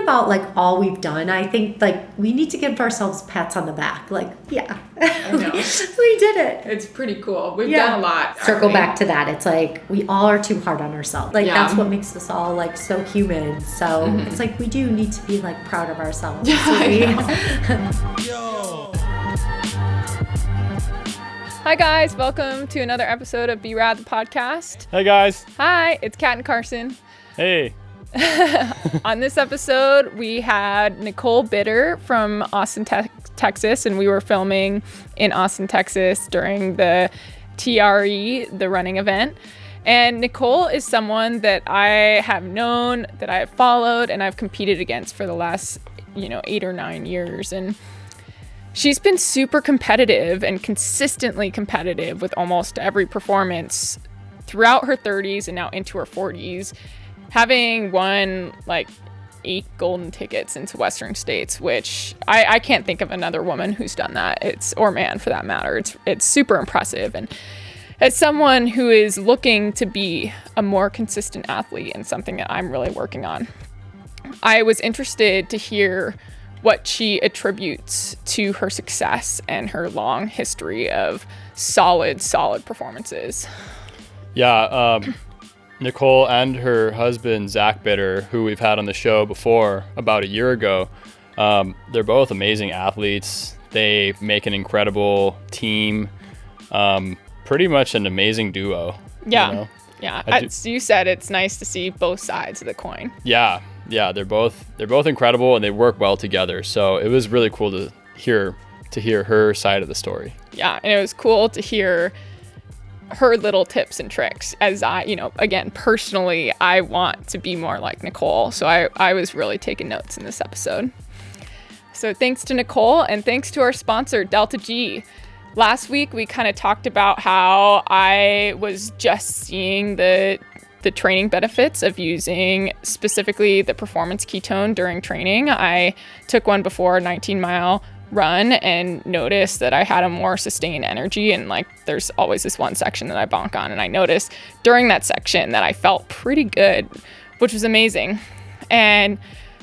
about like all we've done, I think like we need to give ourselves pats on the back. Like, yeah, I know. we did it. It's pretty cool. We've done a lot. Circle back to that. It's like we all are too hard on ourselves. Like that's what makes us all like so human. So it's like we do need to be like proud of ourselves. Hi guys, welcome to another episode of BeRad the podcast. Hey guys. Hi, it's Kat and Carson. Hey. On this episode, we had Nicole Bitter from Austin, Texas, and we were filming in Austin, Texas during the TRE, the running event. And Nicole is someone that I have known, that I have followed, and I've competed against for the last, 8 or 9 years. And she's been super competitive and consistently competitive with almost every performance throughout her 30s and now into her 40s, having won like 8 golden tickets into Western states, which I can't think of another woman who's done that. Or man for that matter. It's super impressive. And as someone who is looking to be a more consistent athlete and something that I'm really working on, I was interested to hear what she attributes to her success and her long history of solid performances. Yeah, Nicole and her husband, Zach Bitter, who we've had on the show before about a year ago, they're both amazing athletes. They make an incredible team, pretty much an amazing duo. Yeah, yeah. As you said, it's nice to see both sides of the coin. Yeah, they're both incredible and they work well together. So it was really cool to hear her side of the story. Yeah, and it was cool to hear her little tips and tricks as I, again, personally, I want to be more like Nicole. So I was really taking notes in this episode. So thanks to Nicole and thanks to our sponsor, Delta G. Last week, we kind of talked about how I was just seeing the training benefits of using specifically the performance ketone during training. I took one before a 19-mile run and noticed that I had a more sustained energy, and like there's always this one section that I bonk on, and I noticed during that section that I felt pretty good, which was amazing. And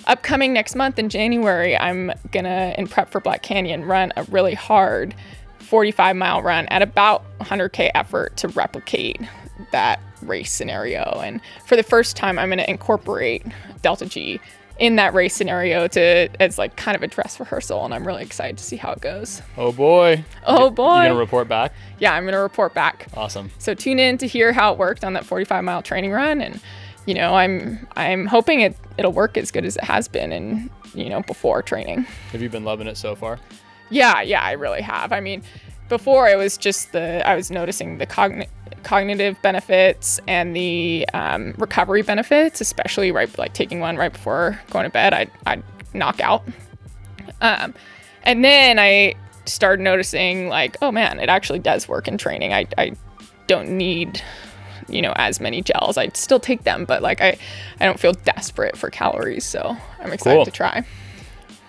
upcoming next month in January, I'm gonna, in prep for Black Canyon, run a really hard 45-mile run at about 100K effort to replicate that race scenario. And for the first time, I'm gonna incorporate Delta G in that race scenario as like kind of a dress rehearsal, and I'm really excited to see how it goes. Oh boy. You gonna report back? Yeah, I'm gonna report back. Awesome. So tune in to hear how it worked on that 45-mile training run, and I'm hoping it'll work as good as it has been and before training. Have you been loving it so far? Yeah, I really have. I mean, before it was just I was noticing the cognitive benefits and the recovery benefits, especially like taking one right before going to bed, I'd knock out. And then I started noticing like, oh man, it actually does work in training. I don't need, as many gels. I still take them, but like I don't feel desperate for calories. So I'm excited to try.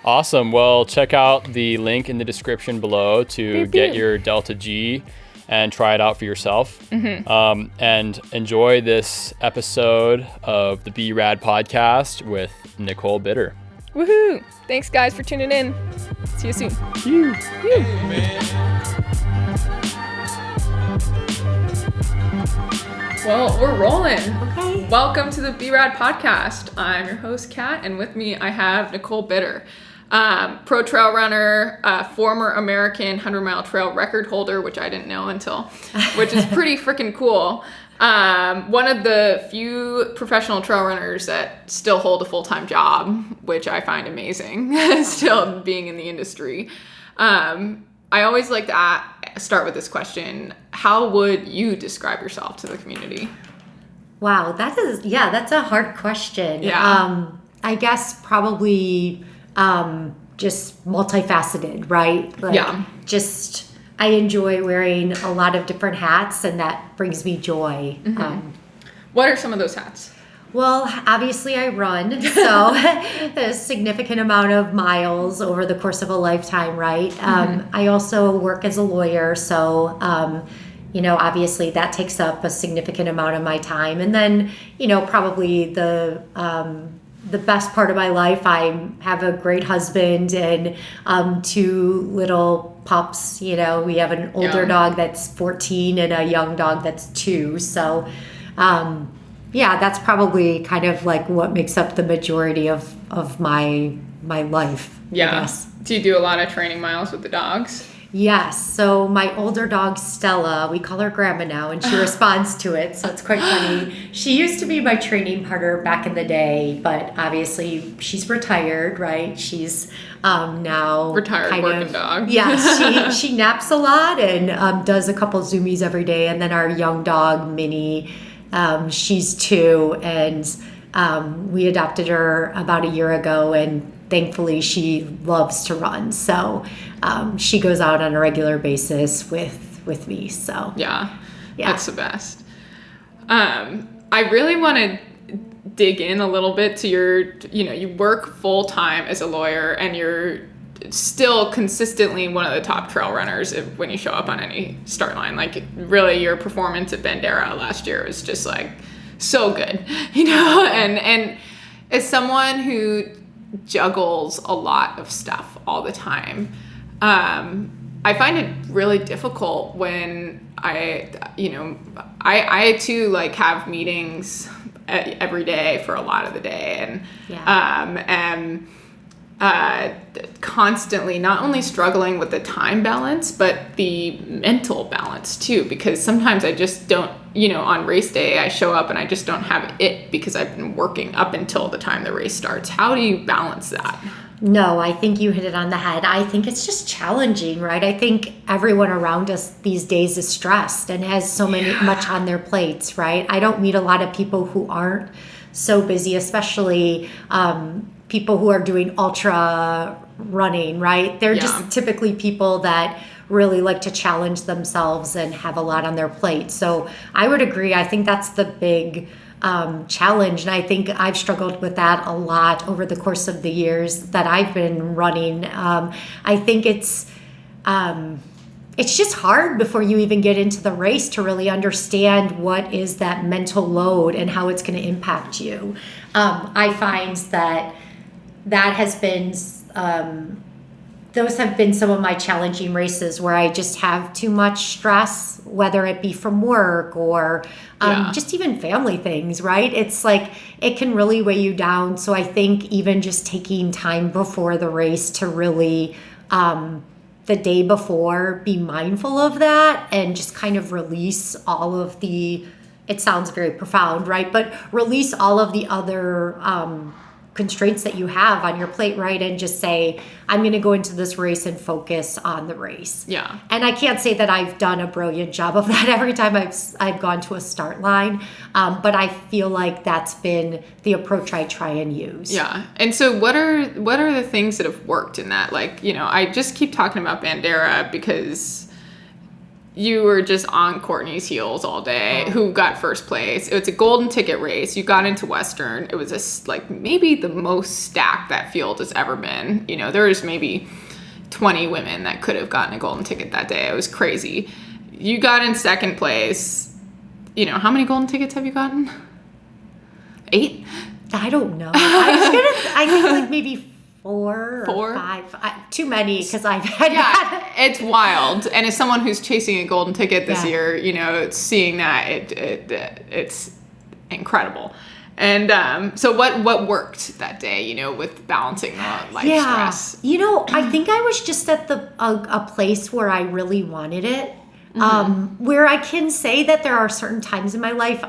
Awesome. Well, check out the link in the description below to get your Delta G and try it out for yourself. Mm-hmm. And enjoy this episode of the BeRad podcast with Nicole Bitter. Woohoo! Thanks, guys, for tuning in. See you soon. Well, we're rolling. Okay. Welcome to the BeRad podcast. I'm your host, Kat, and with me I have Nicole Bitter. Pro trail runner, former American 100-mile trail record holder, which I didn't know which is pretty freaking cool. One of the few professional trail runners that still hold a full-time job, which I find amazing, still being in the industry. I always like to start with this question. How would you describe yourself to the community? Wow, that's a hard question. Yeah. I guess probably just multifaceted, right? Just I enjoy wearing a lot of different hats, and that brings me joy. Mm-hmm. What are some of those hats? Well, obviously I run, so a significant amount of miles over the course of a lifetime, right? Mm-hmm. I also work as a lawyer, so obviously that takes up a significant amount of my time. And then, probably the the best part of my life. I have a great husband and 2 little pups. You know, we have an older dog that's 14 and a young dog that's 2. So, yeah, that's probably kind of like what makes up the majority of my life. Yeah. I guess. Do you do a lot of training miles with the dogs? Yes. So my older dog, Stella, we call her Grandma now, and she responds to it. So it's quite funny. She used to be my training partner back in the day, but obviously she's retired, right? She's now retired working dog. Yes. She naps a lot and does a couple Zoomies every day. And then our young dog, Minnie, she's 2, and we adopted her about a year ago, and thankfully she loves to run. So she goes out on a regular basis with me. So yeah, that's the best. I really want to dig in a little bit to your, you work full time as a lawyer, and you're still consistently one of the top trail runners when you show up on any start line. Like, really, your performance at Bandera last year was just like so good, and as someone who juggles a lot of stuff all the time, I find it really difficult when I too like have meetings every day for a lot of the day, and constantly not only struggling with the time balance, but the mental balance too, because sometimes I just don't, on race day, I show up and I just don't have it because I've been working up until the time the race starts. How do you balance that? No, I think you hit it on the head. I think it's just challenging, right? I think everyone around us these days is stressed and has so much on their plates, right? I don't meet a lot of people who aren't so busy, especially people who are doing ultra running, right? They're just typically people that really like to challenge themselves and have a lot on their plate. So I would agree. I think that's the big challenge. And I think I've struggled with that a lot over the course of the years that I've been running. I think it's just hard before you even get into the race to really understand what is that mental load and how it's going to impact you. I find that has been, those have been some of my challenging races where I just have too much stress, whether it be from work or just even family things, right? It's like, it can really weigh you down. So I think even just taking time before the race to really, the day before, be mindful of that and just kind of release all of the, it sounds very profound, right? But release all of the other constraints that you have on your plate, right? And just say, I'm going to go into this race and focus on the race. Yeah. And I can't say that I've done a brilliant job of that every time I've gone to a start line. But I feel like that's been the approach I try and use. Yeah. And so what are the things that have worked in that? Like, I just keep talking about Bandera because you were just on Courtney's heels all day, who got first place. It was a golden ticket race. You got into Western. It was maybe the most stacked that field has ever been. There was maybe 20 women that could have gotten a golden ticket that day. It was crazy. You got in second place. How many golden tickets have you gotten? 8? I don't know. I think like maybe 4 or 5. Too many because I've had that. It's wild. And as someone who's chasing a golden ticket this year, seeing that, it's incredible. And so what worked that day, with balancing the life stress? I think I was just at a place where I really wanted it. Where I can say that there are certain times in my life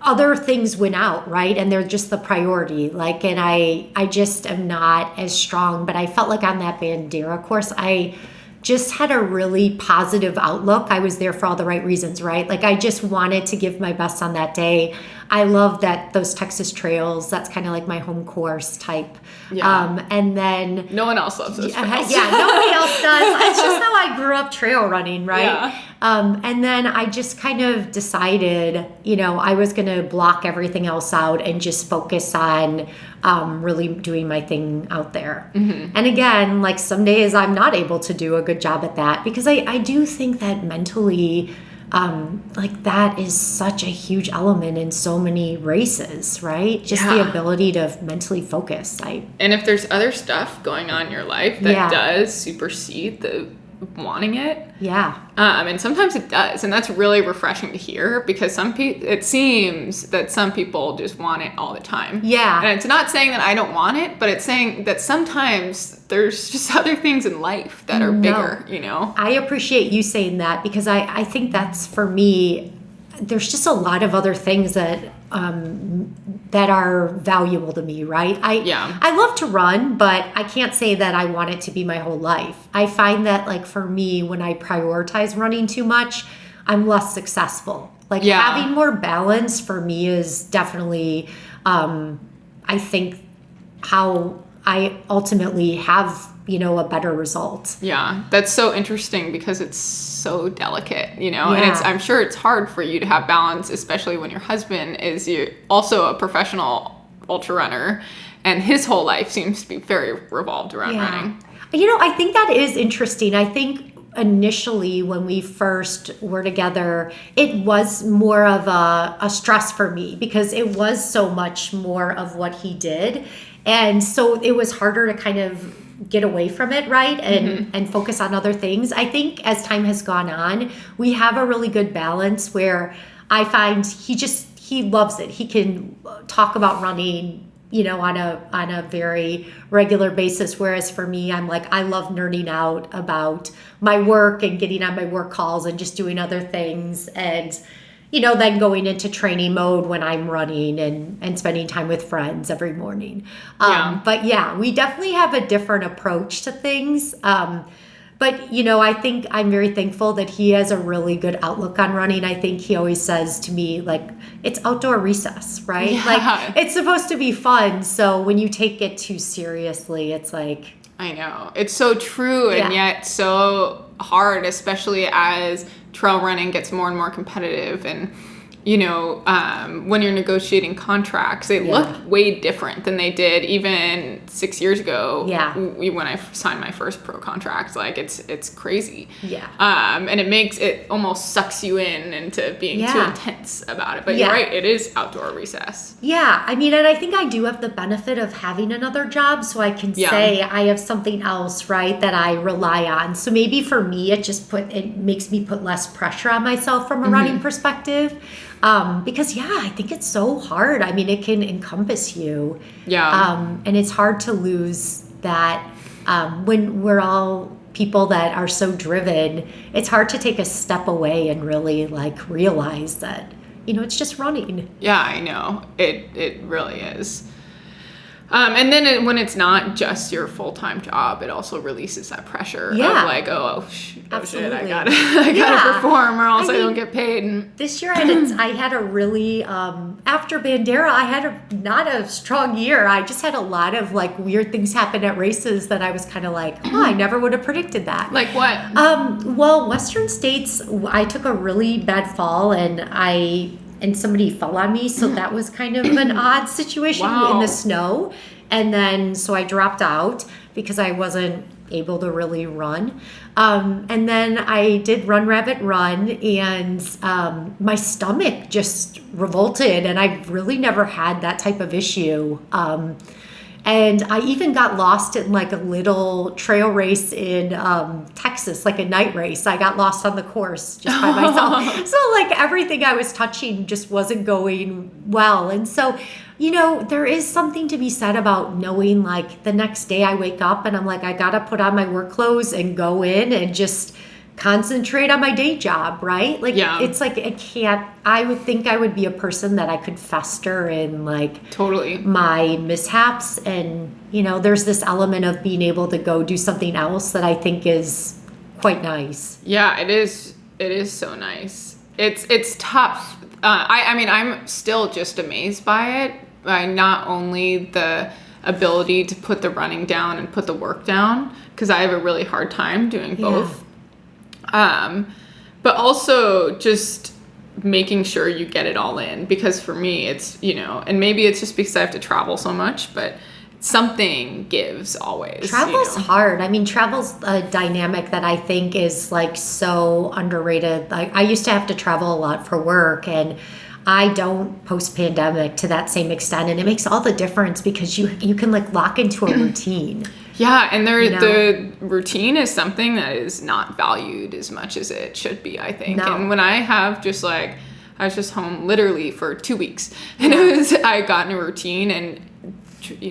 other things went out, right? And they're just the priority. And I just am not as strong. But I felt like on that Bandera course, I just had a really positive outlook. I was there for all the right reasons, right? I just wanted to give my best on that day. I love that those Texas trails, that's kind of like my home course type. Yeah. And then no one else loves those trails. Yeah, nobody else does. It's just how I grew up trail running, right? Yeah. And then I just kind of decided, I was going to block everything else out and just focus on really doing my thing out there. Mm-hmm. And again, some days I'm not able to do a good job at that because I do think that mentally like that is such a huge element in so many races, right? Just the Yeah. ability to mentally focus. And if there's other stuff going on in your life that does supersede the wanting it, and sometimes it does, and that's really refreshing to hear, because it seems that some people just want it all the time. And it's not saying that I don't want it, but it's saying that sometimes there's just other things in life that are bigger, you know? I appreciate you saying that, because I think that's, for me, there's just a lot of other things that that are valuable to me, right? I love to run, but I can't say that I want it to be my whole life. I find that, like, for me, when I prioritize running too much, I'm less successful. Like, having more balance for me is definitely, I think, how I ultimately have, you know, a better result. Yeah, that's so interesting, because it's so delicate, you know, and I'm sure it's hard for you to have balance, especially when your husband is also a professional ultra runner, and his whole life seems to be very revolved around running. You know, I think that is interesting. I think initially when we first were together, it was more of a stress for me, because it was so much more of what he did. And so it was harder to kind of get away from it, right? And focus on other things. I think as time has gone on, we have a really good balance where I find he loves it. He can talk about running, you know, on a very regular basis. Whereas for me, I'm like, I love nerding out about my work and getting on my work calls and just doing other things. And, you know, then going into training mode when I'm running and spending time with friends every morning. But yeah, we definitely have a different approach to things. But, you know, I think I'm very thankful that he has a really good outlook on running. I think he always says to me, like, it's outdoor recess, right? Yeah. Like, it's supposed to be fun. So when you take it too seriously, it's like... I know. It's so true, and yet so hard, especially as trail running gets more and more competitive. And, you know, when you're negotiating contracts, they look way different than they did even 6 years ago. When I signed my first pro contract, like it's crazy. And it almost sucks you into being too intense about it. But you're right, it is outdoor recess. I mean, and I think I do have the benefit of having another job, so I can say I have something else, right, that I rely on. So maybe for me, it makes me put less pressure on myself from a running perspective. Because I think it's so hard. I mean, it can encompass you. And it's hard to lose that when we're all people that are so driven. It's hard to take a step away and really, like, realize that, you know, it's just running. Yeah, I know. It really is. And then when it's not just your full-time job, it also releases that pressure of like, oh shit, I gotta perform, or else I don't get paid. And this year I had a really after Bandera, I had not a strong year. I just had a lot of, like, weird things happen at races that I was kind of like, I never would have predicted that. Like what? Well, Western States, I took a really bad fall and somebody fell on me, so that was kind of an odd situation in the snow. And then, so I dropped out because I wasn't able to really run. And then I did Run Rabbit Run, and my stomach just revolted, and I've really never had that type of issue. And I even got lost in, like, a little trail race in Texas, like a night race. I got lost on the course just by myself. So, like, everything I was touching just wasn't going well. And so, you know, there is something to be said about knowing, like, the next day I wake up and I'm like, I got to put on my work clothes and go in and just concentrate on my day job, right? Like, it's like, I would think I would be a person that I could fester in, like, totally my mishaps. And, you know, there's this element of being able to go do something else that I think is quite nice. Yeah, it is. It is so nice. It's tough. I mean, I'm still just amazed by it. By not only the ability to put the running down and put the work down, because I have a really hard time doing both. But also just making sure you get it all in, because for me it's, you know, and maybe it's just because I have to travel so much, but something gives always. Travel's hard. I mean, travel's a dynamic that I think is like so underrated. Like, I used to have to travel a lot for work, and I don't post-pandemic to that same extent, and it makes all the difference because you can like lock into a routine. Yeah, and the routine is something that is not valued as much as it should be, I think. No. And when I have just like, I was just home literally for 2 weeks, and I got in a routine, and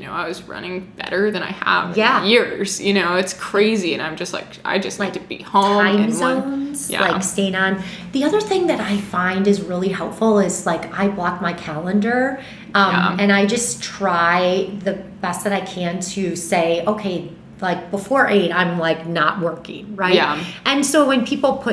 I was running better than I have in years. It's crazy, and I'm just like, I just need to be home. Time zones, like staying on. The other thing that I find is really helpful is like I block my calendar, and I just try the best that I can to say, okay, like before 8, I'm like not working, right? Yeah. And so when people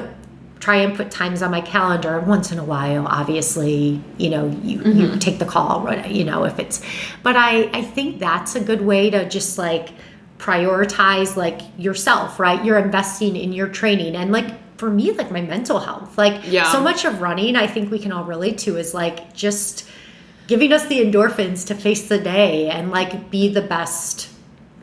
try and put times on my calendar, once in a while, obviously, you take the call, right? If it's, but I think that's a good way to just like prioritize like yourself, right? You're investing in your training, and like for me, like my mental health, like so much of running, I think we can all relate to is like just giving us the endorphins to face the day and like be the best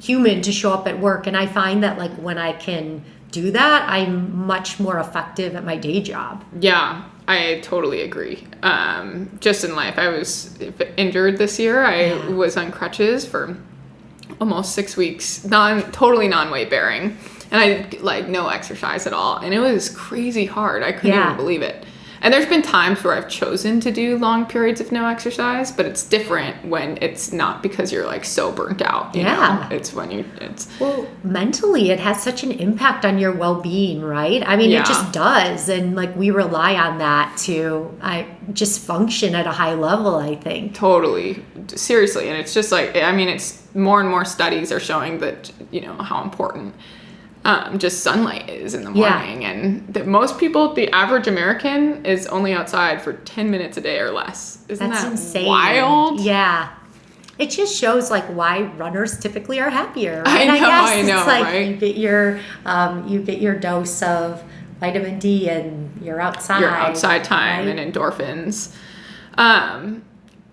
human to show up at work. And I find that like when I can do that, I'm much more effective at my day job. Yeah, I totally agree. Just in life, I was injured this year. I was on crutches for almost 6 weeks, totally non-weight bearing, and I did like no exercise at all, and it was crazy hard. I couldn't even believe it. And there's been times where I've chosen to do long periods of no exercise, but it's different when it's not because you're like so burnt out. You know? It's when well, mentally it has such an impact on your well-being, right? I mean, it just does. And like we rely on that to just function at a high level, I think. Totally. Seriously. And it's just like, I mean, it's more and more studies are showing that, how important just sunlight is in the morning, and that most people, the average American, is only outside for 10 minutes a day or less. Isn't that insane? Wild? Yeah. It just shows like why runners typically are happier. Right? I know, it's like right? you get your dose of vitamin D and you're outside. Your outside time, right? And endorphins.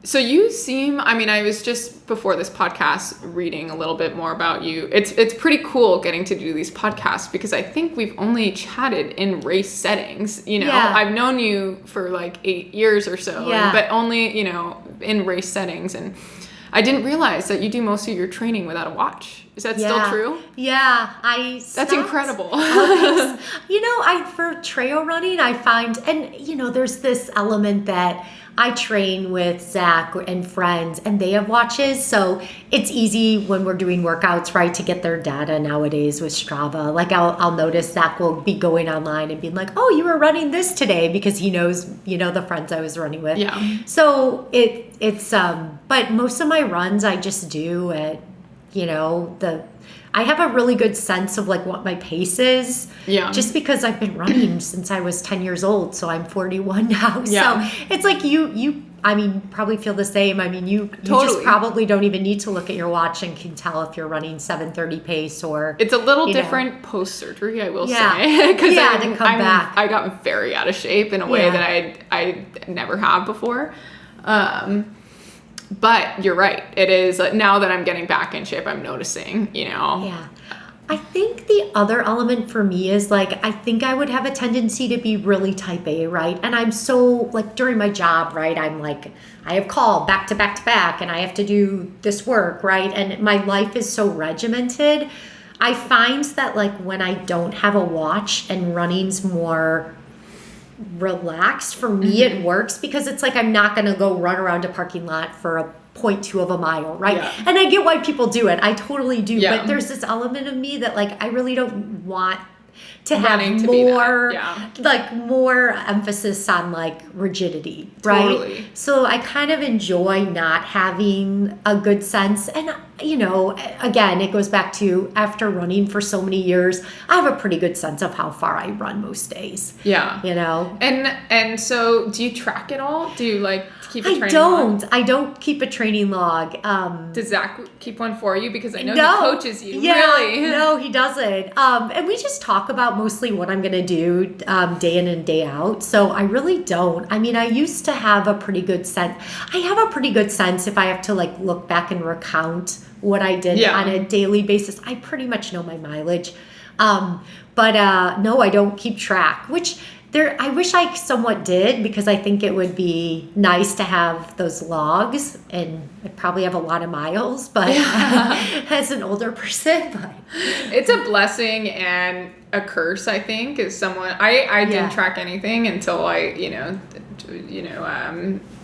So you seem, I mean, I was just before this podcast reading a little bit more about you. It's pretty cool getting to do these podcasts because I think we've only chatted in race settings. I've known you for like 8 years or so, but only, in race settings. And I didn't realize that you do most of your training without a watch. Is that still true? Yeah, That's incredible. For trail running, I find, and there's this element that I train with Zach and friends, and they have watches, so it's easy when we're doing workouts, right, to get their data nowadays with Strava. Like I'll notice Zach will be going online and being like, "Oh, you were running this today," because he knows, the friends I was running with. Yeah. So it's but most of my runs I just do at, I have a really good sense of like what my pace is. Yeah. Just because I've been running since I was 10 years old, so I'm 41 now. Yeah. So it's like you I mean, probably feel the same. I mean, you Totally. just probably don't even need to look at your watch and can tell if you're running 7:30 pace or. It's a little different post-surgery, I will say. Because to come back. I got very out of shape in a way that I never have before. But you're right. It is, now that I'm getting back in shape, I'm noticing, Yeah. I think the other element for me is like, I think I would have a tendency to be really type A, right? And I'm so, like, during my job, right, I'm like, I have call back to back to back, and I have to do this work, right? And my life is so regimented. I find that, like, when I don't have a watch and running's more relaxed, for me it works because it's like I'm not going to go run around a parking lot for a 0.2 of a mile, right? Yeah. And I get why people do it. I totally do. Yeah. But there's this element of me that like I really don't want to Running have to be more that. like more emphasis on like rigidity, right? Totally. So I kind of enjoy not having a good sense. And again, it goes back to after running for so many years, I have a pretty good sense of how far I run most days. Yeah. And so do you track it all? Do you like keep a training log? I don't keep a training log. Does Zach keep one for you? Because I know No. he coaches you. Yeah, Really? No, he doesn't. And we just talk about mostly what I'm going to do day in and day out. So I really don't. I mean, I used to have a pretty good sense. I have a pretty good sense if I have to like look back and recount what I did Yeah. on a daily basis. I pretty much know my mileage. But no, I don't keep track, which I wish I somewhat did, because I think it would be nice to have those logs, and I probably have a lot of miles, but as an older person, but It's a blessing and a curse, I think, as someone. I didn't track anything until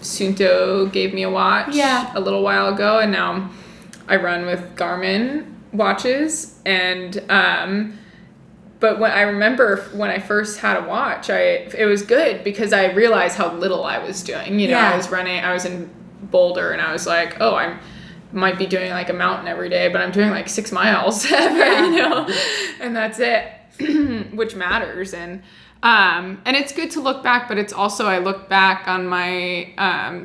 Sunto gave me a watch a little while ago, and now I run with Garmin watches, and but when I remember when I first had a watch, it was good because I realized how little I was doing. I was running, I was in Boulder, and I was like, oh, I might be doing like a mountain every day, but I'm doing like 6 miles, and that's it, which matters. And it's good to look back, but it's also, I look back on my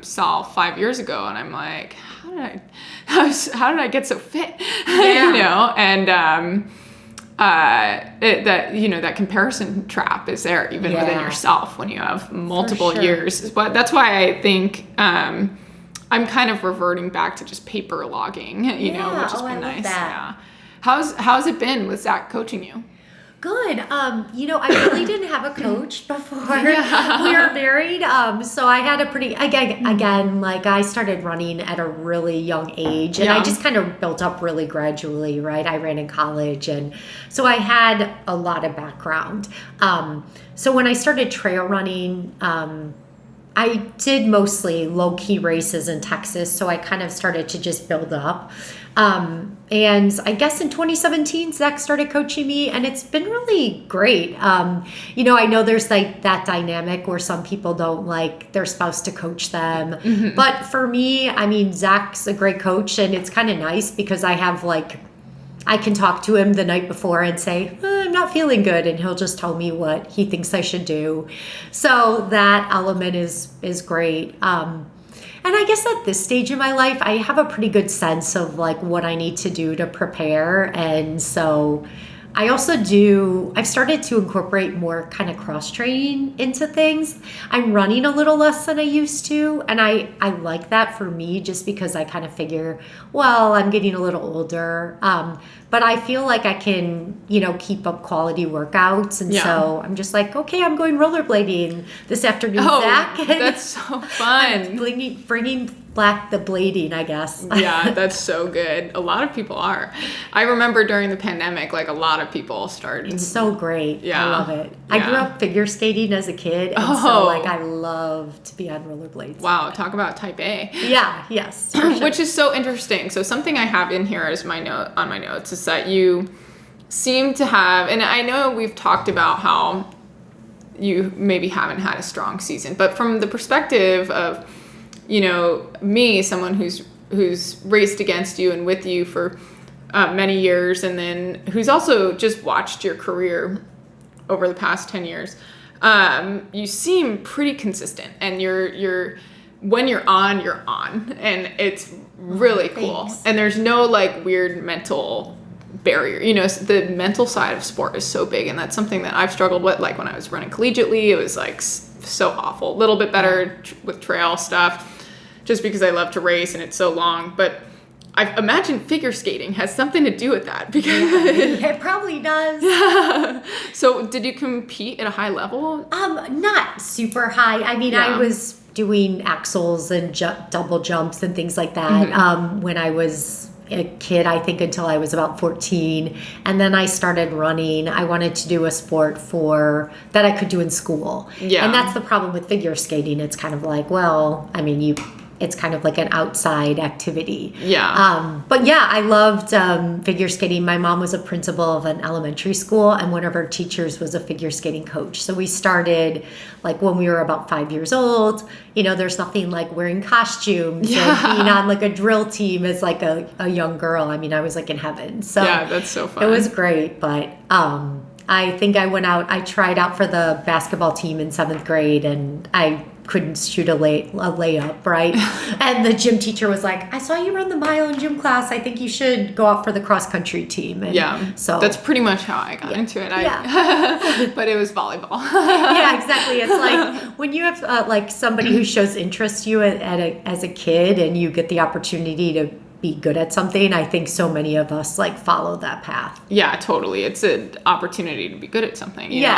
self 5 years ago, and I'm like, how did I get so fit? And that comparison trap is there even within yourself when you have multiple years. But that's why I think I'm kind of reverting back to just paper logging, which has been nice. Yeah. How's it been with Zach coaching you? Good. I really didn't have a coach before we were married. So I had a pretty, again, like I started running at a really young age, and I just kind of built up really gradually, right? I ran in college, and so I had a lot of background. So when I started trail running, I did mostly low-key races in Texas, so I kind of started to just build up. And I guess in 2017, Zach started coaching me, and it's been really great. I know there's like that dynamic where some people don't like their spouse to coach them. Mm-hmm. But for me, Zach's a great coach, and it's kind of nice because I can talk to him the night before and say, I'm not feeling good, and he'll just tell me what he thinks I should do. So that element is great. And I guess at this stage in my life, I have a pretty good sense of like what I need to do to prepare. And so I've started to incorporate more kind of cross training into things. I'm running a little less than I used to. And I like that for me, just because I kind of figure, well, I'm getting a little older. But I feel like I can, keep up quality workouts. And so I'm just like, okay, I'm going rollerblading this afternoon, Zach. That's so fun. Bringing back the blading, I guess. Yeah, that's so good. A lot of people are. I remember during the pandemic, like a lot of people started. It's so great. Yeah. I love it. Yeah. I grew up figure skating as a kid, and so I love to be on rollerblades. Wow, talk about type A. Yeah, yes. For sure. Which is so interesting. So something I have in here as on my notes is that you seem to have, and I know we've talked about how you maybe haven't had a strong season, but from the perspective of me, someone who's raced against you and with you for many years, and then who's also just watched your career over the past 10 years, you seem pretty consistent, and you're when you're on, and it's really cool. Thanks. And there's no like weird mental barrier. The mental side of sport is so big, and that's something that I've struggled with. Like when I was running collegiately, it was like so awful. A little bit better with trail stuff, just because I love to race and it's so long. But I imagine figure skating has something to do with that, because it probably does. Yeah. So did you compete at a high level? Not super high. I was doing axles and double jumps and things like that when I was a kid, I think until I was about 14. And then I started running. I wanted to do a sport that I could do in school. Yeah. And that's the problem with figure skating. It's kind of like, it's kind of like an outside activity. Yeah. But yeah, I loved figure skating. My mom was a principal of an elementary school, and one of her teachers was a figure skating coach. So we started like when we were about 5 years old. There's nothing like wearing costumes and being on like a drill team as like a young girl. I was like in heaven. So yeah, that's so fun. It was great, but I think I tried out for the basketball team in 7th grade, and I couldn't shoot a layup, right? And the gym teacher was like, I saw you run the mile in gym class. I think you should go out for the cross country team. And so that's pretty much how I got into it. But it was volleyball. Yeah, exactly. It's like when you have like somebody who shows interest in you as a kid, and you get the opportunity to be good at something, I think so many of us like follow that path. Yeah, totally. It's an opportunity to be good at something. You know,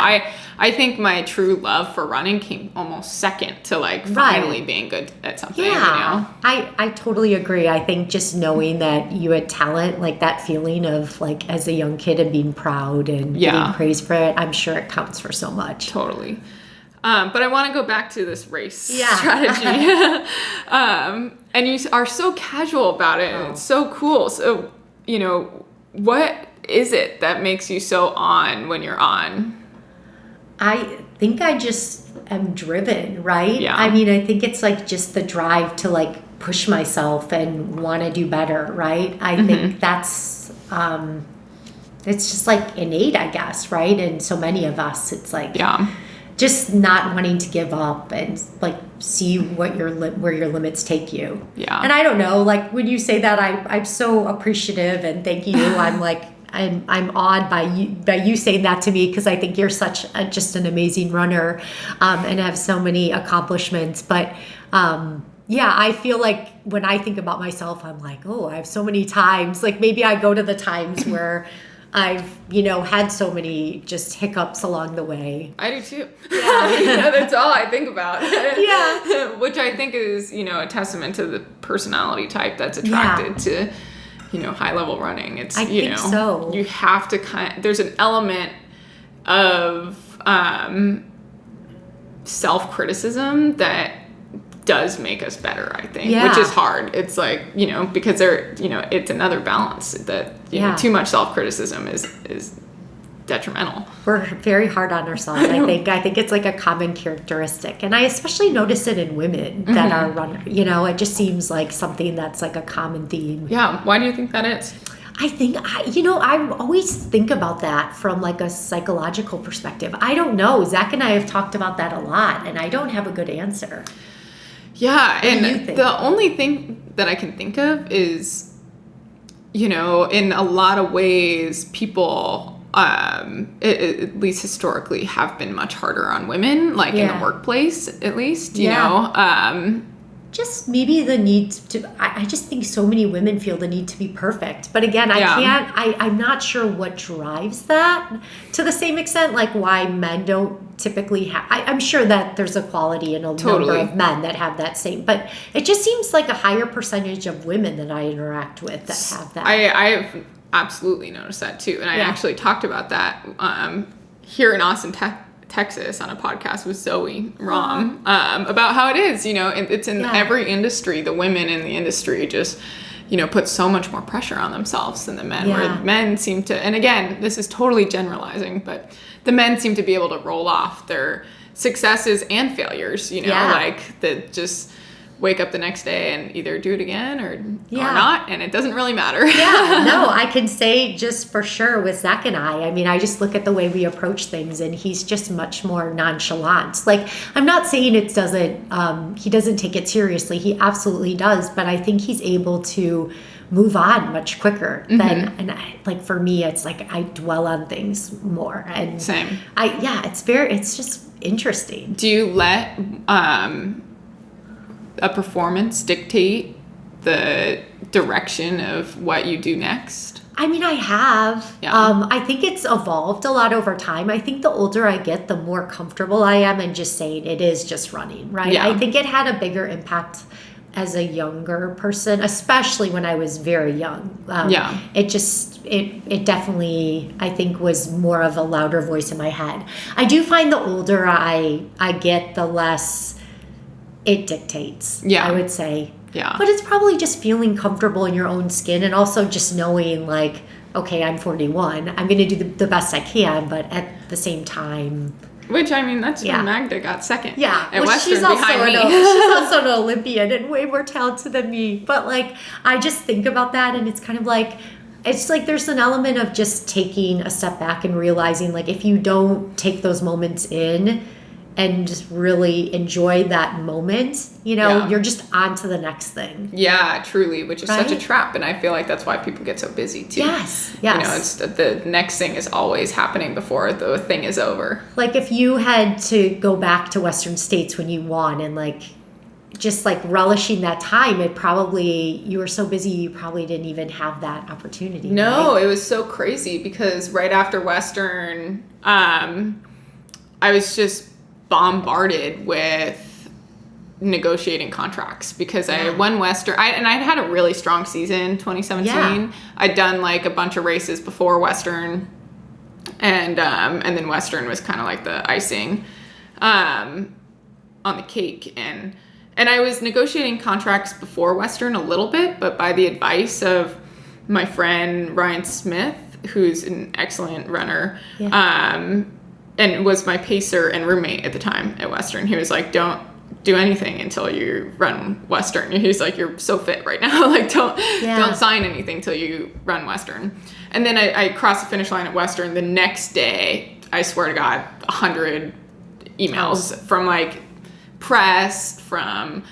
I think my true love for running came almost second to like finally being good at something. Yeah, you know? I totally agree. I think just knowing that you had talent, like that feeling of like as a young kid and being proud and getting praised for it, I'm sure it counts for so much. Totally. But I want to go back to this race strategy. And you are so casual about it, and it's so cool. So, you know, what is it that makes you so on when you're on? I think I just am driven, right? Yeah. I mean, I think it's like just the drive to like push myself and want to do better, right? I think that's, it's just like innate, I guess, right? And so many of us, it's like, just not wanting to give up and like see what where your limits take you. Yeah. And I don't know, like when you say that, I'm so appreciative and thank you. I'm like, I'm awed by you saying that to me, because I think you're just an amazing runner and have so many accomplishments. But I feel like when I think about myself, I'm like, oh, I have so many times. Like maybe I go to the times where I've, had so many just hiccups along the way. I do too. Yeah. That's all I think about. Yeah. Which I think is, a testament to the personality type that's attracted to, high level running. It's, I think so. You have to there's an element of self-criticism that does make us better, I think, which is hard. It's like, because it's another balance that, too much self-criticism is detrimental. We're very hard on ourselves. I think it's like a common characteristic. And I especially notice it in women that are runners. It just seems like something that's like a common theme. Yeah. Why do you think that is? I think, I always think about that from like a psychological perspective. I don't know. Zach and I have talked about that a lot, and I don't have a good answer. Yeah, and the only thing that I can think of is, in a lot of ways, people, at least historically, have been much harder on women, like in the workplace, at least, you know. Just maybe the need to, I just think so many women feel the need to be perfect. But again, I'm not sure what drives that to the same extent, like why men don't typically have, I'm sure that there's a quality in a number of men that have that same, but it just seems like a higher percentage of women that I interact with that have that. I have absolutely noticed that too. And I actually talked about that here in Austin, Texas on a podcast with Zoe Rom about how it is, it's in every industry. The women in the industry just, put so much more pressure on themselves than the men, where men seem to, and again, this is totally generalizing, but the men seem to be able to roll off their successes and failures, like that just wake up the next day and either do it again or not, and it doesn't really matter. No, I can say just for sure with Zach and I mean, I just look at the way we approach things, and he's just much more nonchalant. Like, I'm not saying it doesn't, he doesn't take it seriously. He absolutely does, but I think he's able to move on much quicker than, and like for me, it's like I dwell on things more. And same. It's just interesting. Do you let a performance dictate the direction of what you do next? I mean, I have. I think it's evolved a lot over time. I think the older I get, the more comfortable I am in just saying it is just running, right? Yeah. I think it had a bigger impact as a younger person, especially when I was very young. It definitely, I think, was more of a louder voice in my head. I do find the older I get, the less it dictates, I would say. Yeah. But it's probably just feeling comfortable in your own skin, and also just knowing like, okay, I'm 41. I'm going to do the best I can, but at the same time. Which, I mean, that's when Magda got second. Yeah. At Western behind me. She's also an Olympian and way more talented than me. But like, I just think about that, and it's kind of like, it's like there's an element of just taking a step back and realizing like if you don't take those moments in and just really enjoy that moment, you're just on to the next thing. Yeah, truly, which is such a trap. And I feel like that's why people get so busy too. Yes. It's the next thing is always happening before the thing is over. Like if you had to go back to Western States when you won and like, just like relishing that time, you were so busy, you probably didn't even have that opportunity. No, right? it was so crazy because right after Western, I was just bombarded with negotiating contracts because I won Western. And I had a really strong season, 2017. Yeah. I'd done like a bunch of races before Western, and then Western was kind of like the icing on the cake. And I was negotiating contracts before Western a little bit, but by the advice of my friend Ryan Smith, who's an excellent runner, and was my pacer and roommate at the time at Western. He was like, don't do anything until you run Western. He's like, you're so fit right now. Like, don't sign anything till you run Western. And then I crossed the finish line at Western. The next day, I swear to God, 100 emails from like press, from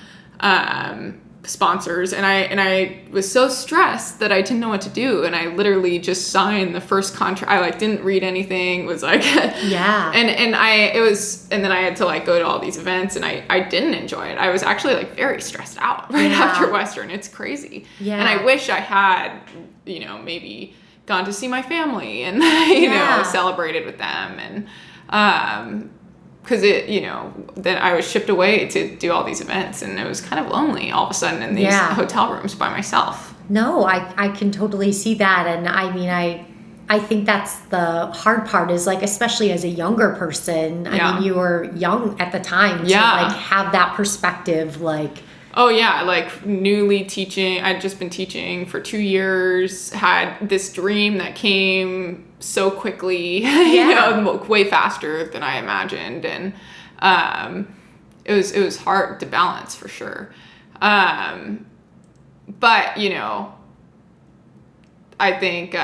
sponsors, and I was so stressed that I didn't know what to do, and I literally just signed the first contract. I like didn't read anything. Was like and then I had to like go to all these events, and I didn't enjoy it. I was actually like very stressed out right after Western. It's crazy. And I wish I had maybe gone to see my family and you know, celebrated with them, and because then I was shipped away to do all these events, and it was kind of lonely all of a sudden in these hotel rooms by myself. No, I can totally see that. And I mean, I think that's the hard part is like, especially as a younger person, I mean, you were young at the time to like have that perspective, like, oh yeah, like newly teaching. I'd just been teaching for 2 years, had this dream that came so quickly, way faster than I imagined. And it was hard to balance for sure. But, I think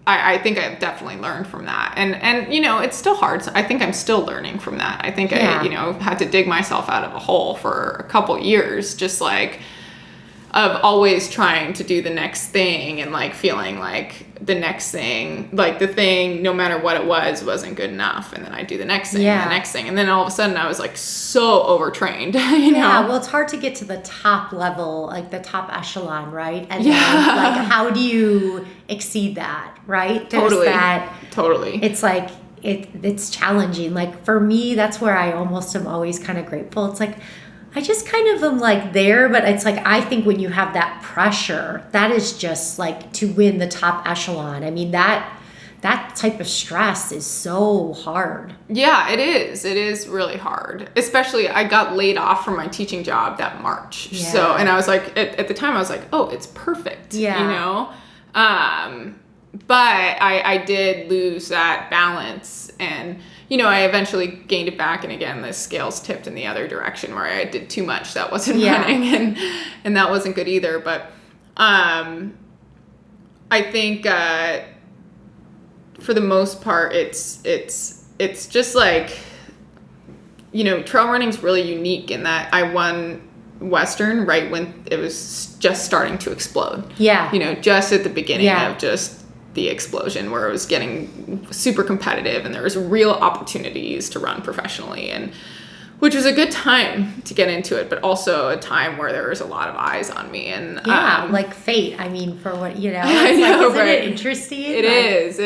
I think I've definitely learned from that. And it's still hard. So I think I'm still learning from that. I think I had to dig myself out of a hole for a couple years, just like of always trying to do the next thing and like feeling like the next thing, like the thing, no matter what it was, wasn't good enough. And then I do the next thing and the next thing. And then all of a sudden I was like so overtrained, Yeah, well, it's hard to get to the top level, like the top echelon, right? And then like, how do you exceed that, right? Totally. It's like, it's challenging. Like for me, that's where I almost am always kind of grateful. It's like, I just kind of am like there, but it's like, I think when you have that pressure, that is just like to win the top echelon. I mean, that type of stress is so hard. Yeah, it is. It is really hard. Especially I got laid off from my teaching job that March. Yeah. So, and I was like, at the time I was like, oh, it's perfect. Yeah. But I did lose that balance, and I eventually gained it back, and again the scales tipped in the other direction where I did too much that wasn't running, and that wasn't good either. But I think for the most part it's just like trail running's really unique in that I won Western right when it was just starting to explode. Just at the beginning of just the explosion, where it was getting super competitive and there was real opportunities to run professionally, and which was a good time to get into it, but also a time where there was a lot of eyes on me. And like fate. I mean, for what I know, isn't it interesting? It is.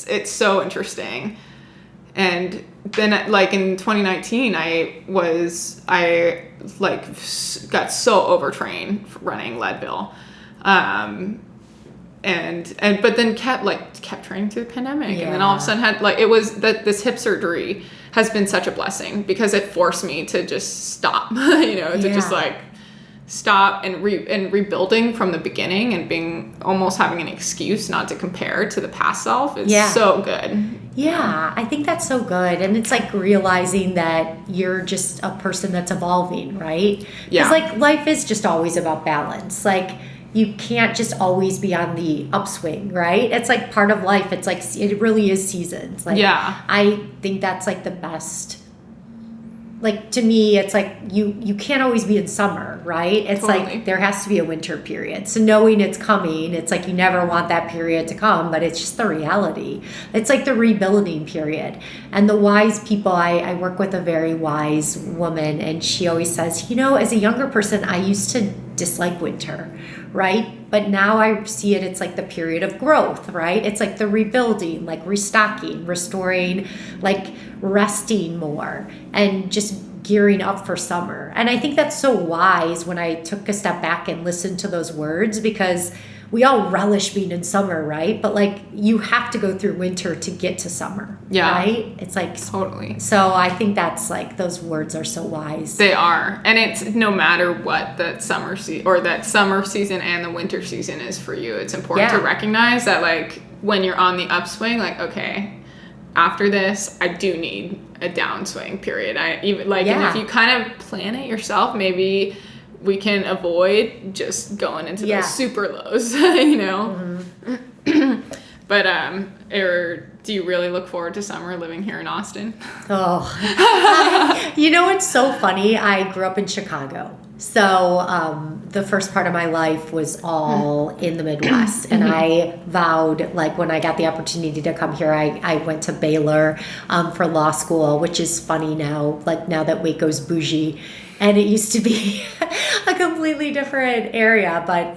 It's so interesting. And then like in 2019, I got so overtrained for running Leadville. But then kept training through the pandemic, and then all of a sudden had it was that this hip surgery has been such a blessing because it forced me to just stop, just like stop and rebuilding from the beginning, and being almost having an excuse not to compare to the past self is so good. Yeah, I think that's so good. And it's like realizing that you're just a person that's evolving, right? Because like life is just always about balance. Like you can't just always be on the upswing, right? It's like part of life. It's like, it really is seasons. Like, I think that's like the best like to me, it's like you can't always be in summer, right? It's Totally. like there has to be a winter period. So knowing it's coming, it's like you never want that period to come, but it's just the reality. It's like the rebuilding period. And the wise people, I work with a very wise woman, and she always says, as a younger person, I used to dislike winter, right? But now I see it, it's like the period of growth, right? It's like the rebuilding, like restocking, restoring, like resting more, and just gearing up for summer. And I think that's so wise when I took a step back and listened to those words, because we all relish being in summer, right? But like you have to go through winter to get to summer, right? It's like Totally. So I think that's like those words are so wise. They are, and it's no matter what that summer season and the winter season is for you. It's important to recognize that, like when you're on the upswing, like okay, after this, I do need a downswing period. And if you kind of plan it yourself, maybe we can avoid just going into those super lows, Mm-hmm. But do you really look forward to summer living here in Austin? Oh, it's so funny. I grew up in Chicago. So the first part of my life was all in the Midwest. And I vowed, like when I got the opportunity to come here, I went to Baylor for law school, which is funny now, like now that Waco's bougie. And it used to be a completely different area. But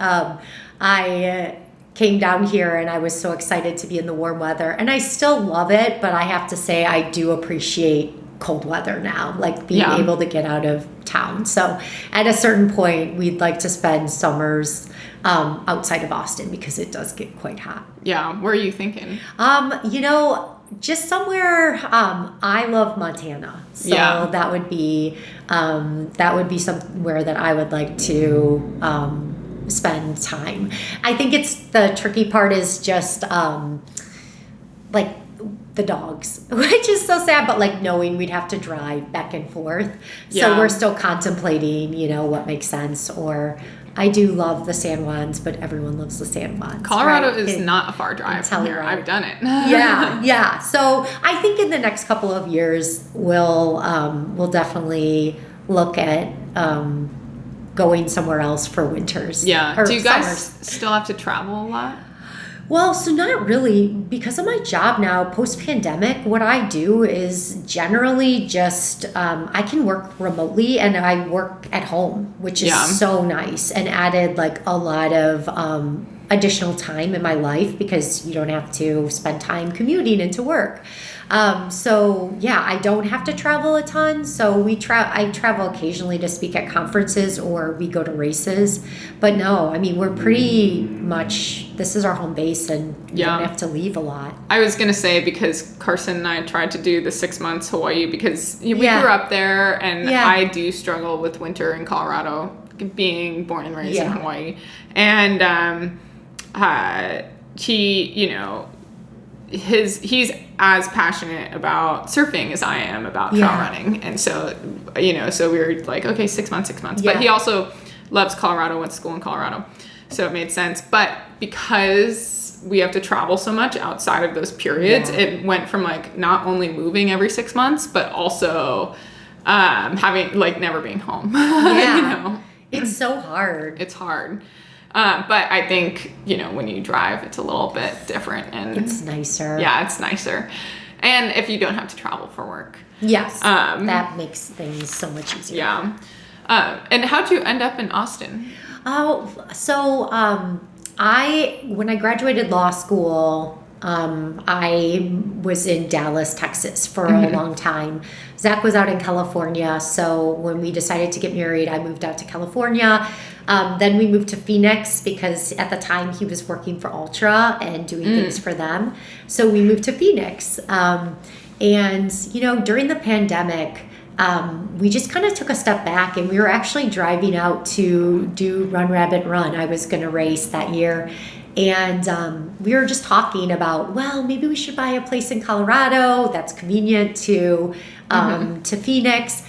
I came down here and I was so excited to be in the warm weather. And I still love it, but I have to say I do appreciate cold weather now, like being able to get out of town. So at a certain point, we'd like to spend summers outside of Austin because it does get quite hot. Yeah. Where are you thinking? Just somewhere. I love Montana, so that would be somewhere that I would like to spend time. I think the tricky part is just like the dogs, which is so sad, but like knowing we'd have to drive back and forth. So we're still contemplating, what makes sense. Or I do love the San Juans, but everyone loves the San Juans. Colorado is not a far drive from here. I've done it. Yeah. So I think in the next couple of years, we'll definitely look at going somewhere else for winters. Yeah. Do you guys summers. still have to travel a lot? Well, so not really. Because of my job now, post-pandemic, what I do is generally just, I can work remotely and I work at home, which is so nice, and added like a lot of additional time in my life because you don't have to spend time commuting into work. I don't have to travel a ton. So I travel occasionally to speak at conferences or we go to races. But no, I mean, we're pretty much, this is our home base and you don't have to leave a lot. I was going to say, because Carson and I tried to do the 6 months Hawaii because we grew up there, and I do struggle with winter in Colorado, being born and raised in Hawaii. And he's as passionate about surfing as I am about trail running. And so, so we were like, okay, 6 months. But he also loves Colorado, went to school in Colorado. So it made sense. But because we have to travel so much outside of those periods, it went from like not only moving every 6 months, but also having like never being home. It's so hard. It's hard. But I think, when you drive, it's a little bit different, and it's nicer. Yeah, it's nicer. And if you don't have to travel for work. Yes. That makes things so much easier. Yeah. And how'd you end up in Austin? When I graduated law school, I was in Dallas, Texas for a long time. Zach was out in California. So when we decided to get married, I moved out to California. Then we moved to Phoenix because at the time he was working for Altra and doing things for them. So we moved to Phoenix. During the pandemic, we just kind of took a step back and we were actually driving out to do Run Rabbit Run. I was going to race that year. And we were just talking about, well, maybe we should buy a place in Colorado that's convenient to Phoenix.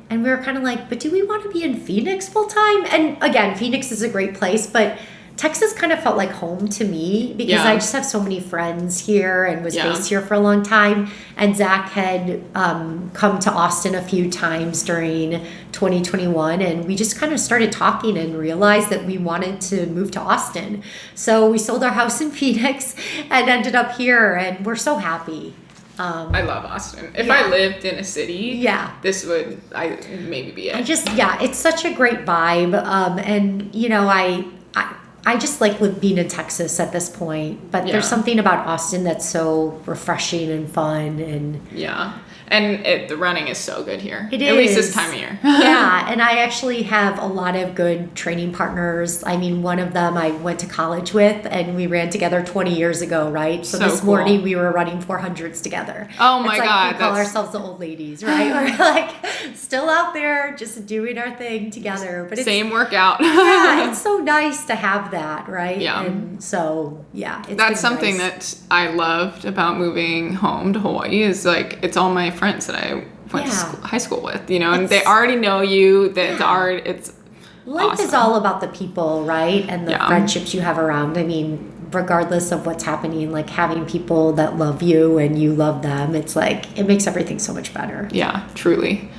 And we were kind of like, but do we want to be in Phoenix full time? And again, Phoenix is a great place, but Texas kind of felt like home to me because I just have so many friends here and was based here for a long time. And Zach had come to Austin a few times during 2021, and we just kind of started talking and realized that we wanted to move to Austin. So we sold our house in Phoenix and ended up here, and we're so happy. I love Austin. If I lived in a city, this would maybe be it. It's such a great vibe. And you know, I just like being in Texas at this point, but there's something about Austin that's so refreshing and fun, and and the running is so good here. It is. At least this time of year. And I actually have a lot of good training partners. I mean, one of them I went to college with, and we ran together 20 years ago, right? So this morning we were running 400s together. Oh my God. We call ourselves the old ladies, right? We're like still out there just doing our thing together. But same workout. It's so nice to have that, right? Yeah. And so, that's something that I loved about moving home to Hawaii is like, it's all my friends that I went to high school with, you know, and they already know you. Life is all about the people, right? And the friendships you have around. I mean, regardless of what's happening, like having people that love you and you love them, it's like, it makes everything so much better. Yeah, truly.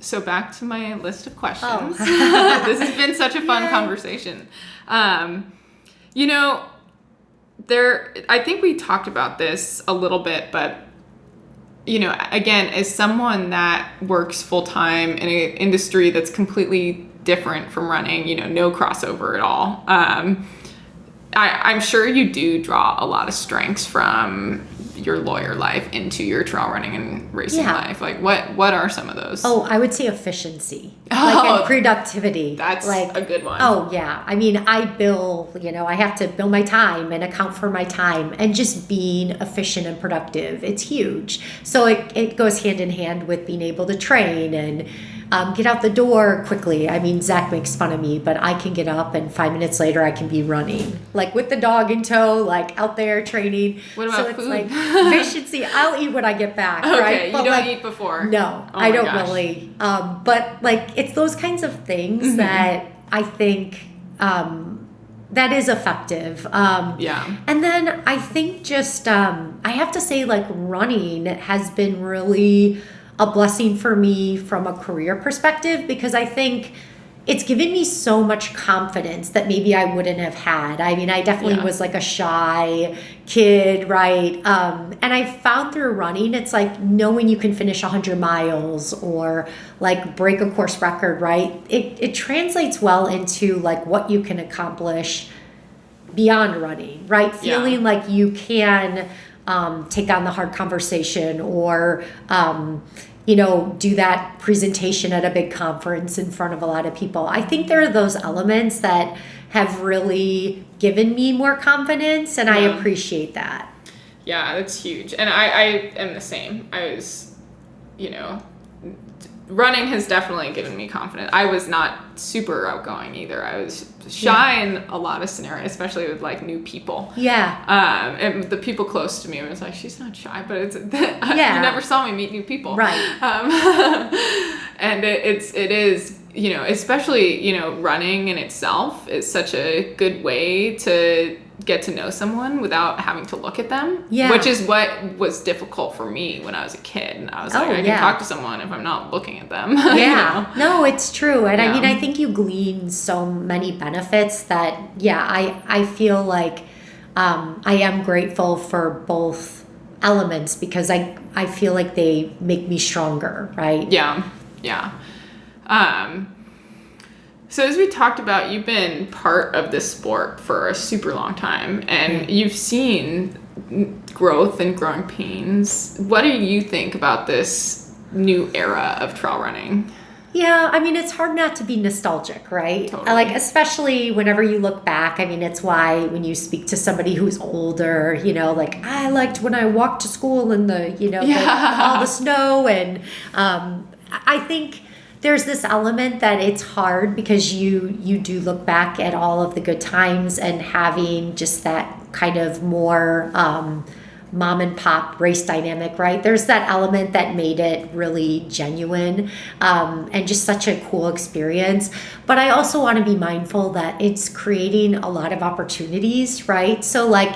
So back to my list of questions. This has been such a fun conversation. You know, I think we talked about this a little bit, but you know, again, as someone that works full time in an industry that's completely different from running, you know, no crossover at all. I'm sure you do draw a lot of strengths from your lawyer life into your trail running and racing life. Like what are some of those? I would say efficiency, and productivity. That's like a good one. I mean, I have to bill my time and account for my time, and just being efficient and productive. It's huge. So it goes hand in hand with being able to train and get out the door quickly. I mean, Zach makes fun of me, but I can get up and 5 minutes later I can be running, like with the dog in tow, like out there training. What about food? Like efficiency. I'll eat when I get back, right? But you don't eat before? No, I don't really. But like, it's those kinds of things that I think that is effective. And then I think just, I have to say, like, running has been really a blessing for me from a career perspective, because I think it's given me so much confidence that maybe I wouldn't have had. I mean, I definitely was like a shy kid, right? And I found through running, it's like knowing you can finish 100 miles or like break a course record, right? It translates well into like what you can accomplish beyond running, right? Feeling like you can take on the hard conversation or, do that presentation at a big conference in front of a lot of people. I think there are those elements that have really given me more confidence, and I appreciate that. Yeah, that's huge. And I am the same. I was, running has definitely given me confidence. I was not super outgoing either. I was shy in a lot of scenarios, especially with like new people. Yeah. And the people close to me was like, she's not shy, but it's you never saw me meet new people. Right. And it is, especially, running in itself is such a good way to get to know someone without having to look at them, which is what was difficult for me when I was a kid. And I was like, I can talk to someone if I'm not looking at them. No, it's true. And I mean, I think you glean so many benefits that, I feel like I am grateful for both elements, because I feel like they make me stronger, right? Yeah. So as we talked about, you've been part of this sport for a super long time, and you've seen growth and growing pains. What do you think about this new era of trail running? Yeah, I mean, it's hard not to be nostalgic, right? Totally. Like, especially whenever you look back. I mean, it's why when you speak to somebody who's older, like, I liked when I walked to school in the, all the snow. And I think there's this element that it's hard because you do look back at all of the good times and having just that kind of more mom and pop race dynamic, right? There's that element that made it really genuine, and just such a cool experience. But I also want to be mindful that it's creating a lot of opportunities, right? So like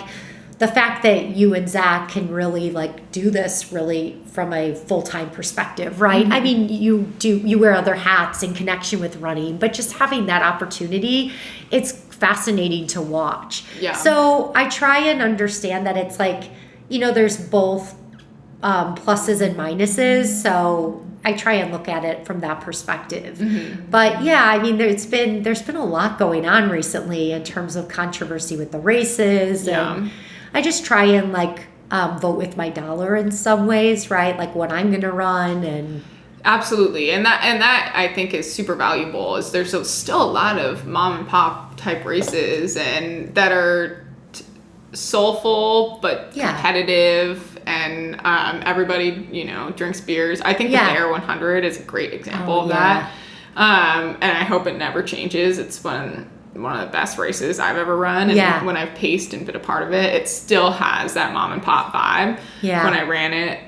the fact that you and Zach can really like do this really from a full-time perspective, right? I mean, you wear other hats in connection with running, but just having that opportunity, it's fascinating to watch. Yeah. So I try and understand that it's like, there's both pluses and minuses. So I try and look at it from that perspective. But yeah, I mean, there's been a lot going on recently in terms of controversy with the races. And I just try and like vote with my dollar in some ways, right? Like what I'm going to run and. Absolutely. And that I think is super valuable. Is there's still a lot of mom and pop type races and that are soulful but competitive, and everybody drinks beers. I think the Bear 100 is a great example of that. And I hope it never changes. It's one of the best races I've ever run, and when I've paced and been a part of it, it still has that mom and pop vibe. When I ran it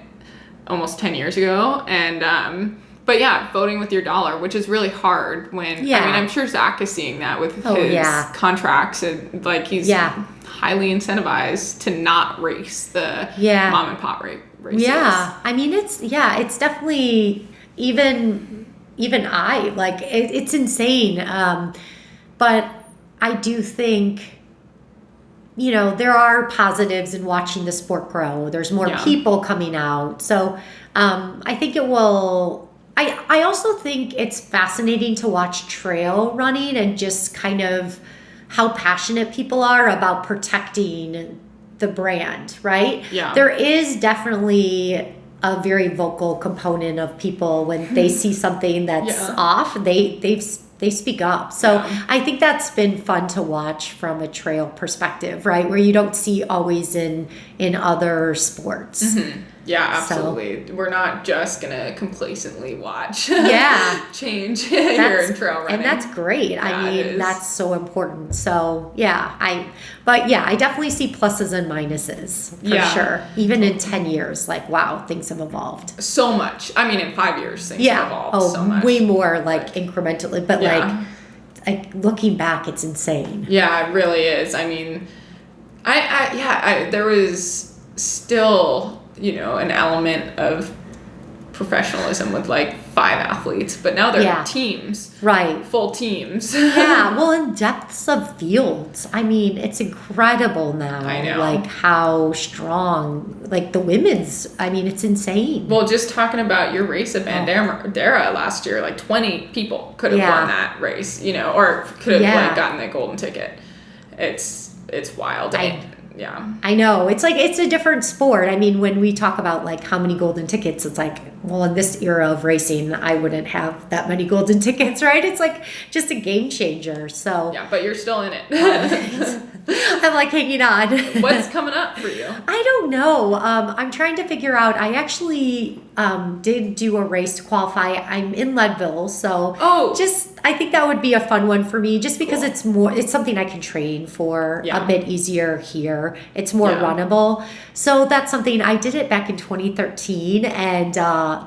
almost 10 years ago, and but yeah, voting with your dollar, which is really hard when I mean, I'm sure Zach is seeing that with his contracts, and like he's highly incentivized to not race the mom and pop races. Yeah, I mean it's definitely even I like it's insane. But I do think, there are positives in watching the sport grow. There's more people coming out. So I think it will. I also think it's fascinating to watch trail running and just kind of how passionate people are about protecting the brand, right? Yeah. There is definitely a very vocal component of people when they see something that's off, they speak up. So I think that's been fun to watch from a trail perspective, right? Where you don't see always in other sports. Yeah, absolutely. So, we're not just going to complacently watch change here in trail running. And that's great. Yeah, I mean, that's so important. So, I definitely see pluses and minuses for sure. Even in 10 years, like, wow, things have evolved. So much. I mean, in 5 years, things have evolved so much. Way more, like, incrementally. But, like, looking back, it's insane. Yeah, it really is. I mean, there was still, an element of professionalism with like 5 athletes, but now they're teams, right? Full teams. Well, in depths of fields, I mean, it's incredible now. I know, like how strong, like the women's. I mean, it's insane. Well, just talking about your race at Bandera last year, like 20 people could have won that race, or could have like gotten the golden ticket. It's wild. I know. It's like, it's a different sport. I mean, when we talk about like how many golden tickets, it's like, well, in this era of racing, I wouldn't have that many golden tickets, right? It's like just a game changer. So yeah, but you're still in it. I'm like hanging on. What's coming up for you? I don't know. I'm trying to figure out. I actually did do a race to qualify. I'm in Leadville, so I think that would be a fun one for me, just because it's something I can train for a bit easier here. It's more runnable. So that's something. I did it back in 2013, and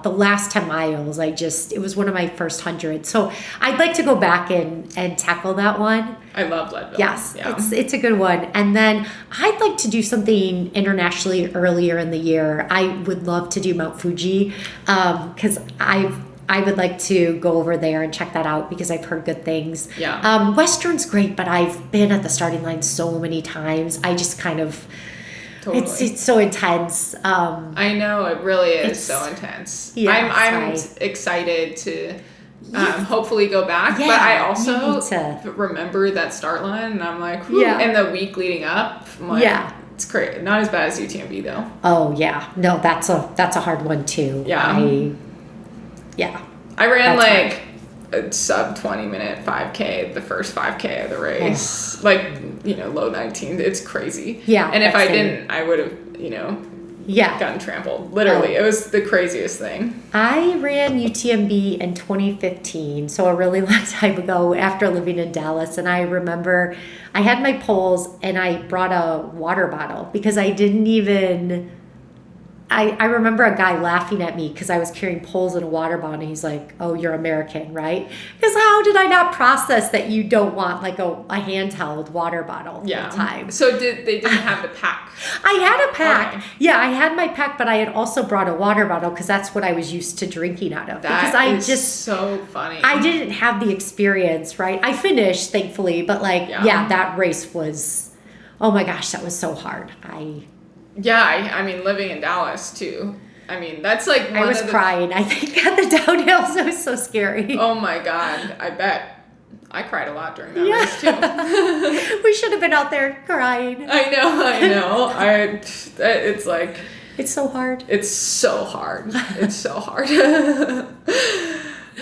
the last 10 miles, it was one of my first 100. So I'd like to go back and tackle that one. I love Leadville. Yes, it's a good one. And then I'd like to do something internationally earlier in the year. I would love to do Mount Fuji, because I would like to go over there and check that out because I've heard good things. Yeah. Western's great, but I've been at the starting line so many times. I just kind of... Totally. It's so intense. I know, it really is so intense. Yeah, I'm excited to hopefully go back, but I also remember that start line, and I'm like, and the week leading up, I'm like, it's great. Not as bad as UTMB though. Oh yeah, no, that's a hard one too. I ran like a sub 20-minute 5K, the first 5K of the race, like low 19. It's crazy. Yeah, and if I didn't, I would have Yeah. gotten trampled. Literally. It was the craziest thing. I ran UTMB in 2015, so a really long time ago after living in Dallas. And I remember I had my poles and I brought a water bottle because I didn't even... I remember a guy laughing at me because I was carrying poles in a water bottle, and he's like, "Oh, you're American, right?" Because how did I not process that you don't want like a handheld water bottle all the time? So they didn't have the pack? I had a pack. Okay. Yeah, I had my pack, but I had also brought a water bottle because that's what I was used to drinking out of. That is so funny. I didn't have the experience, right? I finished, thankfully, but that race was, oh my gosh, that was so hard. I mean, living in Dallas too. I mean, that's like I was crying, I think, at the downhills. It was so scary. Oh my God, I bet. I cried a lot during that race too. We should have been out there crying. I know. It's like... It's so hard. It's so hard.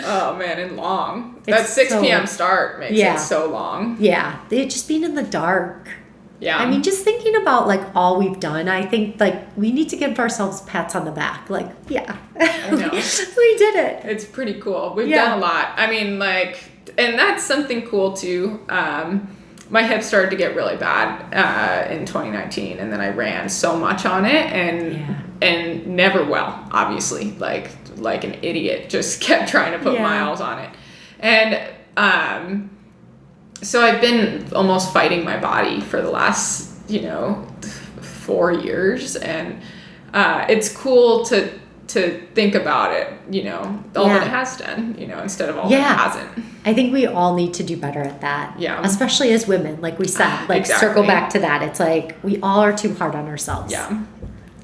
Oh man, and long. That 6 p.m. start makes it so long. Yeah, it just being in the dark. Yeah. I mean, just thinking about like all we've done, I think like we need to give ourselves pats on the back. Like, yeah, I know. we did it. It's pretty cool. We've done a lot. I mean, like, and that's something cool too. My hips started to get really bad in 2019, and then I ran so much on it, and never well, obviously, like an idiot, just kept trying to put miles on it, and so I've been almost fighting my body for the last 4 years, and it's cool to think about it, all that it has done, instead of all that it hasn't. I think we all need to do better at that. Yeah. Especially as women, like we said, like circle back to that. It's like we all are too hard on ourselves. Yeah.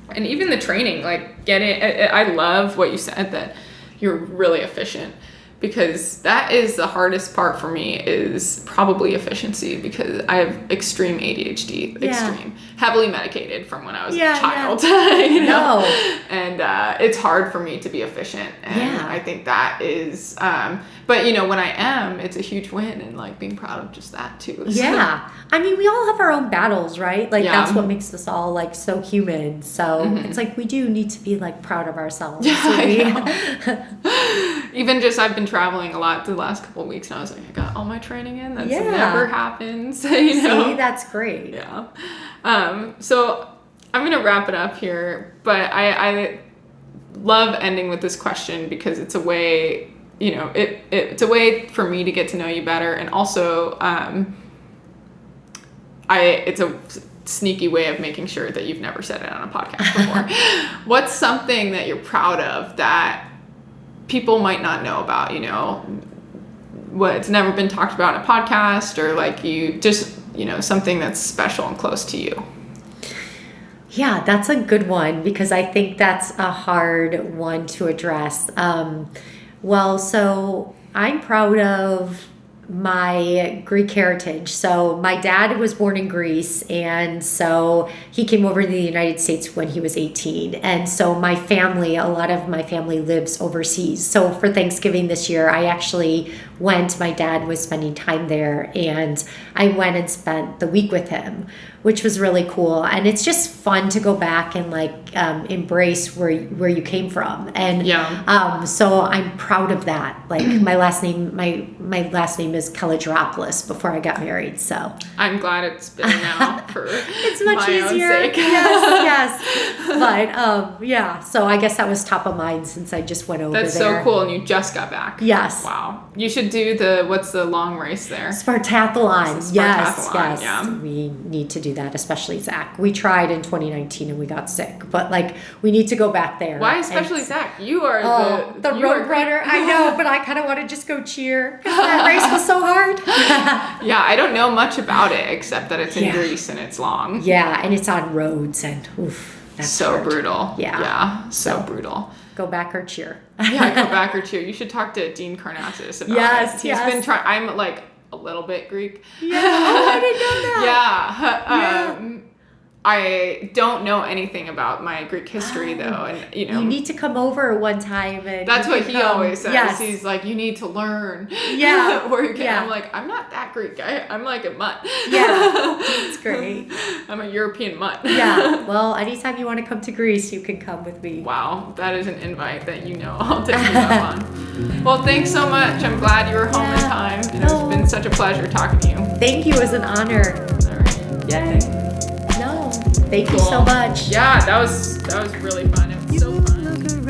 And even the training, like I love what you said, that you're really efficient, because that is the hardest part for me, is probably efficiency, because I have extreme ADHD, extreme, heavily medicated from when I was a child, and it's hard for me to be efficient, and I think that is, but when I am, it's a huge win, and like being proud of just that too. Yeah. I mean, we all have our own battles, right? Like that's what makes us all like so human. So it's like we do need to be like proud of ourselves. Even just, I've been traveling a lot the last couple of weeks, and I was like, I got all my training in. That's never happens. See, that's great. Yeah. So I'm going to wrap it up here, but I love ending with this question, because it's a way, it's a way for me to get to know you better. And also, it's a sneaky way of making sure that you've never said it on a podcast before. What's something that you're proud of that people might not know about, what's never been talked about in a podcast, or like you just, something that's special and close to you? Yeah, that's a good one, because I think that's a hard one to address. So I'm proud of my Greek heritage. So my dad was born in Greece, and so he came over to the United States when he was 18. And so my family, a lot of my family lives overseas. So for Thanksgiving this year, I actually went, my dad was spending time there, and I went and spent the week with him, which was really cool. And it's just fun to go back and like embrace where you came from. And so I'm proud of that. Like my last name is Kalidropoulos before I got married. So I'm glad it's been now for it's much my easier. own sake. Yes. But so I guess that was top of mind since I just went over there. That's so cool, and you just got back. Yes. Wow. You should do what's the long race there? Spartathlon. Yes. Yeah. We need to do that, especially Zach. We tried in 2019 and we got sick, but like we need to go back there. Why especially Zach? You are the road runner. I know, but I kind of want to just go cheer because that race was so hard. Yeah, I don't know much about it except that it's in Greece and it's long. Yeah, and it's on roads, and that's so hard. Brutal. Yeah, so brutal. Go back or cheer. Yeah, go back or cheer. You should talk to Dean Karnazes about it. He's been trying. I'm like a little bit Greek. Yeah, I didn't know that. Yeah. I don't know anything about my Greek history though, and you need to come over one time. And that's what he always says. Yes. He's like, you need to learn. Yeah. Where you can. Yeah. I'm like, I'm not that Greek. I'm like a mutt. Yeah, that's great. I'm a European mutt. Yeah. Well, anytime you want to come to Greece, you can come with me. Wow, that is an invite that I'll take you up on. Well, thanks so much. I'm glad you were home in time. And it's been such a pleasure talking to you. Thank you. It was an honor. All right. Yay. No. Thank you so much. Yeah, that was really fun. It was so fun.